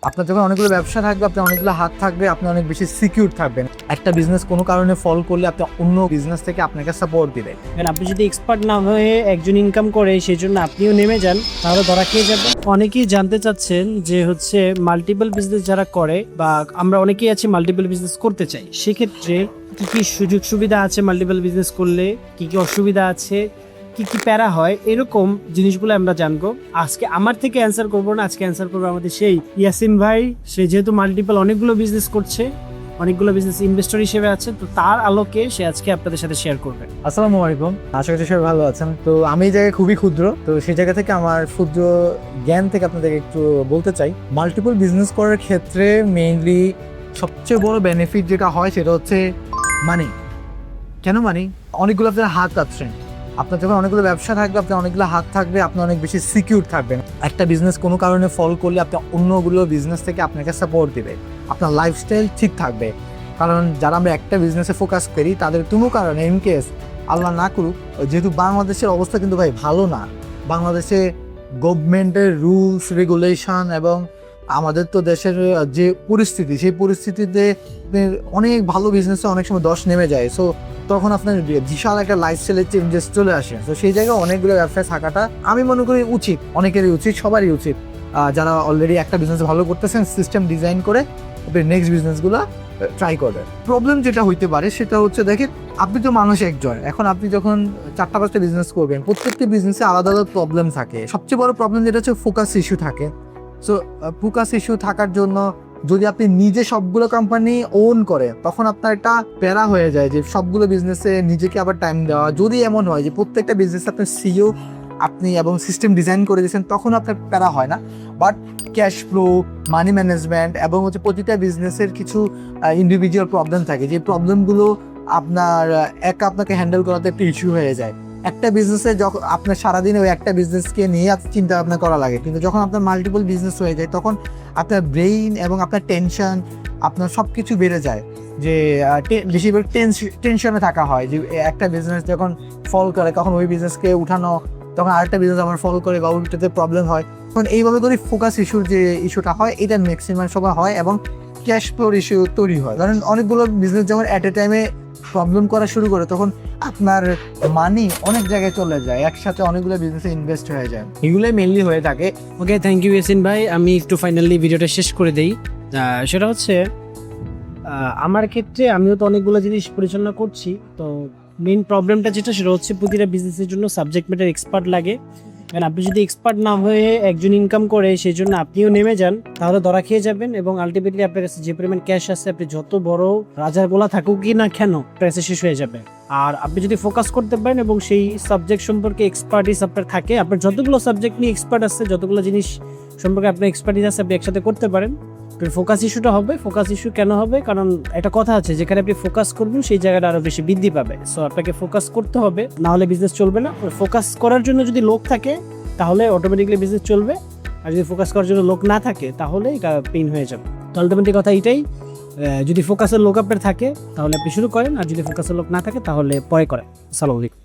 আপনার যখন অনেকগুলো ব্যবসা থাকবে, আপনার অনেকগুলো হাত থাকবে, আপনি অনেক বেশি সিকিউর থাকবেন। একটা বিজনেস কোনো কারণে ফল করলে আপনি অন্য বিজনেস থেকে আপনাকে সাপোর্ট দিবে। আপনি যদি এক্সপার্ট না হয়ে একজন ইনকাম করে সেই জন্য আপনিও নেমে যান, তাহলে ধরা খেয়ে যাবেন। অনেকেই জানতে চাচ্ছেন যে হচ্ছে মাল্টিপল বিজনেস যারা করে, বা আমরা অনেকেই আছি মাল্টিপল বিজনেস করতে চাই, সেক্ষেত্রে কি কি সুযোগ সুবিধা আছে মাল্টিপল বিজনেস করলে, কি কি অসুবিধা আছে, কি কি প্যারা হয়, এরকম জিনিসগুলো আমরা জানবো। আজকে আমার থেকে অ্যান্সার করবো না, আজকে অ্যান্সার করবো আমাদের সেই ইয়াসিন ভাই। সে যেহেতু মাল্টিপল অনেকগুলো বিজনেস করছে, অনেকগুলো বিজনেস ইনভেস্টর হিসেবে আছে, তো তার আলোকে সে আজকে আপনাদের সাথে শেয়ার করবে। আসসালামু আলাইকুম, আশা করি সবাই ভালো আছেন। তো আমি এই জায়গায় খুবই ক্ষুদ্র, তো সেই জায়গা থেকে আমার ক্ষুদ্র জ্ঞান থেকে আপনাদেরকে একটু বলতে চাই। মাল্টিপল বিজনেস করার ক্ষেত্রে মেইনলি সবচেয়ে বড় বেনিফিট যেটা হয় সেটা হচ্ছে মানি। কেন মানি? অনেকগুলো আপনার হাত আছেন, আপনার যখন অনেকগুলো ব্যবসা থাকবে, আপনার অনেকগুলো হাত থাকবে, আপনি অনেক বেশি সিকিউর থাকবেন। একটা বিজনেস কোনো কারণে ফল করলে আপনি অন্যগুলো বিজনেস থেকে আপনাকে সাপোর্ট দিবে, আপনার লাইফস্টাইল ঠিক থাকবে। কারণ যারা আমরা একটা বিজনেসে ফোকাস করি, তাদের কোনো কারণে ইনকেস আল্লাহ না করুক, যেহেতু বাংলাদেশের অবস্থা কিন্তু ভাই ভালো না, বাংলাদেশে গভর্নমেন্টের রুলস রেগুলেশন এবং আমাদের তো দেশের যে পরিস্থিতি, সেই পরিস্থিতিতে অনেক ভালো বিজনেসে অনেক সময় দশ নেমে যায়। সো তখন আপনার বিশাল একটা লাইফস্টাইলের চেঞ্জেস চলে আসে। তো সেই জায়গায় অনেকগুলো ব্যবসায় থাকাটা আমি মনে করি উচিত, অনেকেরই উচিত, সবারই উচিত। যারা অলরেডি একটা বিজনেস ভালো করতেছেন, সিস্টেম ডিজাইন করে আপনি নেক্সট বিজনেসগুলো ট্রাই করবেন। প্রবলেম যেটা হইতে পারে সেটা হচ্ছে, দেখেন আপনি তো মানুষ একজন, এখন আপনি যখন 4-5টা বিজনেস করবেন, প্রত্যেকটি বিজনেসে আলাদা আলাদা প্রবলেম থাকে। সবচেয়ে বড় প্রবলেম যেটা হচ্ছে ফোকাস ইস্যু থাকে। সো ফোকাস ইস্যু থাকার জন্য যদি আপনি নিজে সবগুলো কোম্পানি ওন করে, তখন আপনার একটা প্যারা হয়ে যায় যে সবগুলো বিজনেসে নিজেকে আবার টাইম দেওয়া। যদি এমন হয় যে প্রত্যেকটা বিজনেস আপনার সিইও আপনি এবং সিস্টেম ডিজাইন করে দিয়েছেন, তখন আপনার প্যারা হয় না। But cash flow, money management এবং হচ্ছে প্রতিটা বিজনেসের কিছু ইন্ডিভিজুয়াল প্রবলেম থাকে, যে প্রবলেমগুলো আপনার আপনাকে হ্যান্ডেল করাতে একটা ইস্যু হয়ে যায়। একটা বিজনেসে যখন আপনার সারাদিনে ওই একটা বিজনেসকে নিয়ে চিন্তা ভাবনা করা লাগে, কিন্তু যখন আপনার মাল্টিপল বিজনেস হয়ে যায়, তখন আপনার ব্রেইন এবং আপনার টেনশন, আপনার সব কিছু বেড়ে যায়। যে বেশিরভাগ টেনশনে থাকা হয়, যে একটা বিজনেস যখন ফল করে, তখন ওই বিজনেসকে উঠানো, তখন আরেকটা বিজনেস আবার ফল করে বা ওইটাতে প্রবলেম হয়। তখন এইভাবে করে ফোকাস ইস্যুর যে ইস্যুটা হয়, এটা ম্যাক্সিমাম সময় হয় এবং ক্যাশ ফ্লোর ইস্যু তৈরি হয়। কারণ অনেকগুলো বিজনেস যখন অ্যাট এ টাইমে প্রবলেম করা শুরু করে, তখন আপনার মানি অনেক জায়গায় চলে যায়, একসাথে অনেকগুলো বিজনেসে ইনভেস্ট হয়ে যায়। এগুলোই মেনলি হয়ে থাকে। ওকে, থ্যাংক ইউ ইয়াসিন ভাই। আমি একটু ফাইনালি ভিডিওটা শেষ করে দেই। সেটা হচ্ছে আমার ক্ষেত্রে আমিও তো অনেকগুলো জিনিস পরিচালনা করছি। তো মেইন প্রবলেমটা যেটা, সেটা হচ্ছে প্রতিটা বিজনেসের জন্য সাবজেক্ট ম্যাটার এক্সপার্ট লাগে। কারণ আপনি যদি এক্সপার্ট না হয়ে একজন ইনকাম করে সেই জন্য আপনিও নেমে যান, তাহলে ধরা খেয়ে যাবেন। এবং আলটিমেটলি আপনার কাছে যে পরিমাণ ক্যাশ আছে, আপনি যত বড় রাজার গোলা থাকুক কি না কেন, প্রাইসে শেষ হয়ে যাবে। আর আপনি যদি ফোকাস করতে পারেন এবং সেই সাবজেক্ট সম্পর্কে এক্সপার্টিস আপনার থাকে, আপনার যতগুলো সাবজেক্ট নিয়ে এক্সপার্ট আছে, যতগুলো জিনিস সম্পর্কে আপনার এক্সপার্টিস আছে, আপনি একসাথে করতে পারেন। ফোকাস ইস্যুটা হবে। ফোকাস ইস্যু কেন হবে? কারণ একটা কথা আছে, যেখানে আপনি ফোকাস করবেন সেই জায়গাটা আরো বেশি বৃদ্ধি পাবে। সো আপনাকে ফোকাস করতে হবে, না হলে বিজনেস চলবে না। ফোকাস করার জন্য যদি লোক থাকে, তাহলে অটোমেটিকলি বিজনেস চলবে। আর যদি ফোকাস করার জন্য লোক না থাকে, তাহলে এটা পেইন হয়ে যাবে। তো আলটিমেটলি কথা এটাই, যদি ফোকাসের লোক আপনার থাকে তাহলে আপনি শুরু করেন, আর যদি ফোকাসের লোক না থাকে তাহলে পরে করেন। আসসালামু আলাইকুম।